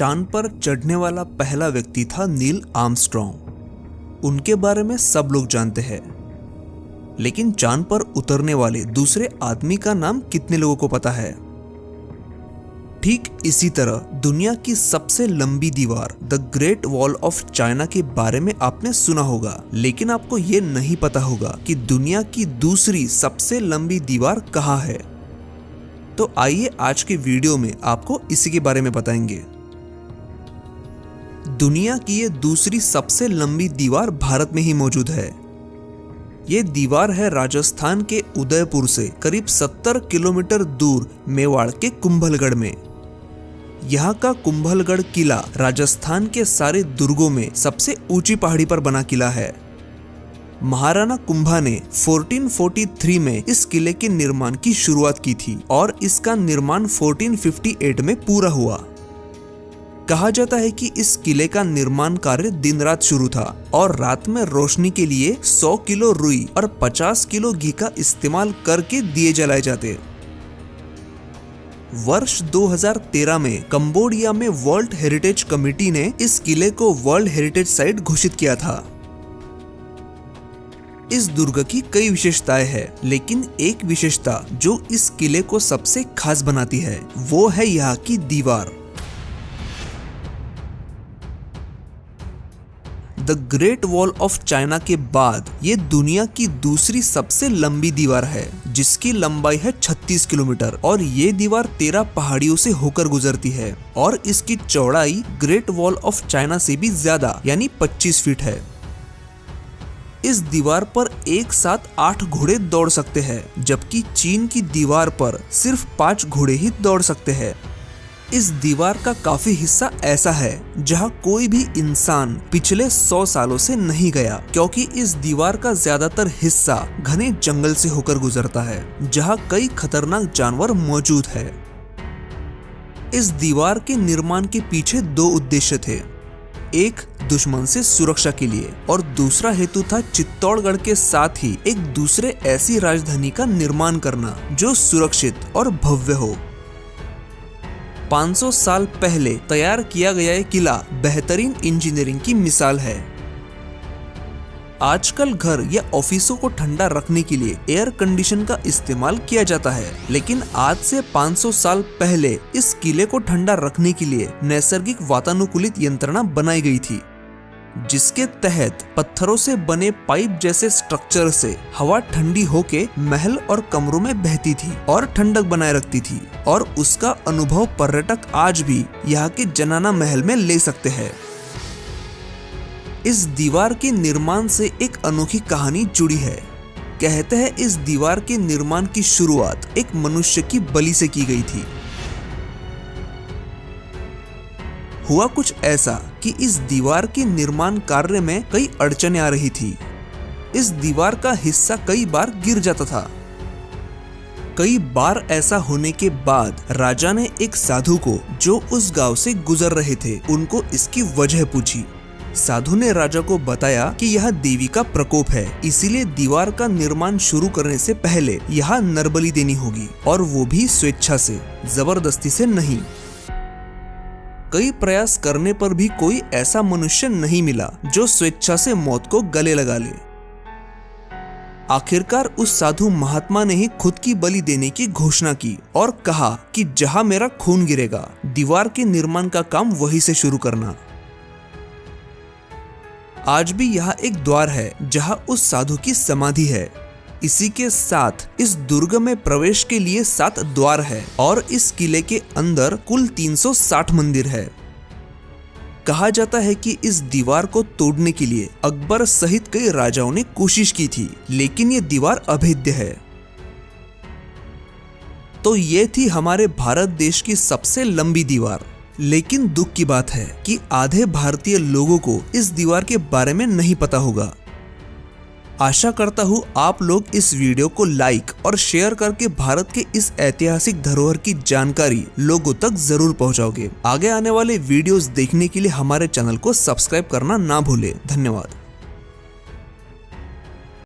चांद पर चढ़ने वाला पहला व्यक्ति था नील आर्मस्ट्रॉन्ग। उनके बारे में सब लोग जानते हैं, लेकिन चांद पर उतरने वाले दूसरे आदमी का नाम कितने लोगों को पता है? ठीक इसी तरह दुनिया की सबसे लंबी दीवार the great wall of China के बारे में आपने सुना होगा, लेकिन आपको ये नहीं पता होगा कि दुनिया की दूसरी सबसे लंबी दीवार कहाँ है। तो आइए आज के वीडियो में आपको इसी के बारे में बताएंगे। दुनिया की ये दूसरी सबसे लंबी दीवार भारत में ही मौजूद है। ये दीवार है राजस्थान के उदयपुर से करीब 70 किलोमीटर दूर मेवाड़ के कुंभलगढ़ में। यहाँ का कुंभलगढ़ किला राजस्थान के सारे दुर्गों में सबसे ऊंची पहाड़ी पर बना किला है। महाराणा कुंभा ने 1443 में इस किले के निर्माण की शुरुआत की थी और इसका निर्माण 1458 में पूरा हुआ। कहा जाता है कि इस किले का निर्माण कार्य दिन रात शुरू था और रात में रोशनी के लिए 100 किलो रुई और 50 किलो घी का इस्तेमाल करके दिए जलाए जाते। वर्ष 2013 में कंबोडिया में वर्ल्ड हेरिटेज कमेटी ने इस किले को वर्ल्ड हेरिटेज साइट घोषित किया था। इस दुर्ग की कई विशेषताएं हैं, लेकिन एक विशेषता जो इस किले को सबसे खास बनाती है वो है यहाँ की दीवार। The great wall of China के बाद ये दुनिया की दूसरी सबसे लंबी दीवार है, जिसकी लंबाई है 36 किलोमीटर और ये दीवार 13 पहाड़ियों से होकर गुजरती है और इसकी चौड़ाई ग्रेट वॉल ऑफ चाइना से भी ज्यादा यानी 25 फीट है। इस दीवार पर एक साथ 8 घोड़े दौड़ सकते हैं, जबकि चीन की दीवार पर सिर्फ 5 घोड़े ही दौड़ सकते हैं। इस दीवार का काफी हिस्सा ऐसा है जहां कोई भी इंसान पिछले 100 सालों से नहीं गया, क्योंकि इस दीवार का ज्यादातर हिस्सा घने जंगल से होकर गुजरता है, जहां कई खतरनाक जानवर मौजूद है। इस दीवार के निर्माण के पीछे 2 उद्देश्य थे। एक दुश्मन से सुरक्षा के लिए और दूसरा हेतु था चित्तौड़गढ़ के साथ ही एक दूसरे ऐसी राजधानी का निर्माण करना जो सुरक्षित और भव्य हो। 500 साल पहले तैयार किया गया ये किला बेहतरीन इंजीनियरिंग की मिसाल है। आजकल घर या ऑफिसों को ठंडा रखने के लिए एयर कंडीशन का इस्तेमाल किया जाता है, लेकिन आज से 500 साल पहले इस किले को ठंडा रखने के लिए नैसर्गिक वातानुकूलित यंत्रणा बनाई गई थी, जिसके तहत पत्थरों से बने पाइप जैसे स्ट्रक्चर से हवा ठंडी होके महल और कमरों में बहती थी और ठंडक बनाए रखती थी, और उसका अनुभव पर्यटक आज भी यहाँ के जनाना महल में ले सकते हैं। इस दीवार के निर्माण से एक अनोखी कहानी जुड़ी है। कहते हैं इस दीवार के निर्माण की शुरुआत एक मनुष्य की बलि से की गई थी। हुआ कुछ ऐसा कि इस दीवार के निर्माण कार्य में कई अड़चनें आ रही थी। इस दीवार का हिस्सा कई बार गिर जाता था। कई बार ऐसा होने के बाद राजा ने एक साधु को, जो उस गांव से गुजर रहे थे, उनको इसकी वजह पूछी। साधु ने राजा को बताया कि यह देवी का प्रकोप है, इसीलिए दीवार का निर्माण शुरू करने से पहले यहाँ नरबलि देनी होगी, और वो भी स्वेच्छा से, जबरदस्ती से नहीं। कई प्रयास करने पर भी कोई ऐसा मनुष्य नहीं मिला जो स्वेच्छा से मौत को गले लगा ले। आखिरकार उस साधु महात्मा ने ही खुद की बलि देने की घोषणा की और कहा कि जहां मेरा खून गिरेगा, दीवार के निर्माण का काम वहीं से शुरू करना। आज भी यहाँ एक द्वार है जहां उस साधु की समाधि है। इसी के साथ इस दुर्ग में प्रवेश के लिए 7 द्वार है और इस किले के अंदर कुल 360 मंदिर है। कहा जाता है कि इस दीवार को तोड़ने के लिए अकबर सहित कई राजाओं ने कोशिश की थी, लेकिन ये दीवार अभेद्य है। तो ये थी हमारे भारत देश की सबसे लंबी दीवार। लेकिन दुख की बात है कि आधे भारतीय लोगों को इस दीवार के बारे में नहीं पता होगा। आशा करता हूँ आप लोग इस वीडियो को लाइक और शेयर करके भारत के इस ऐतिहासिक धरोहर की जानकारी लोगों तक जरूर पहुँचाओगे। आगे आने वाले वीडियोस देखने के लिए हमारे चैनल को सब्सक्राइब करना ना भूले। धन्यवाद।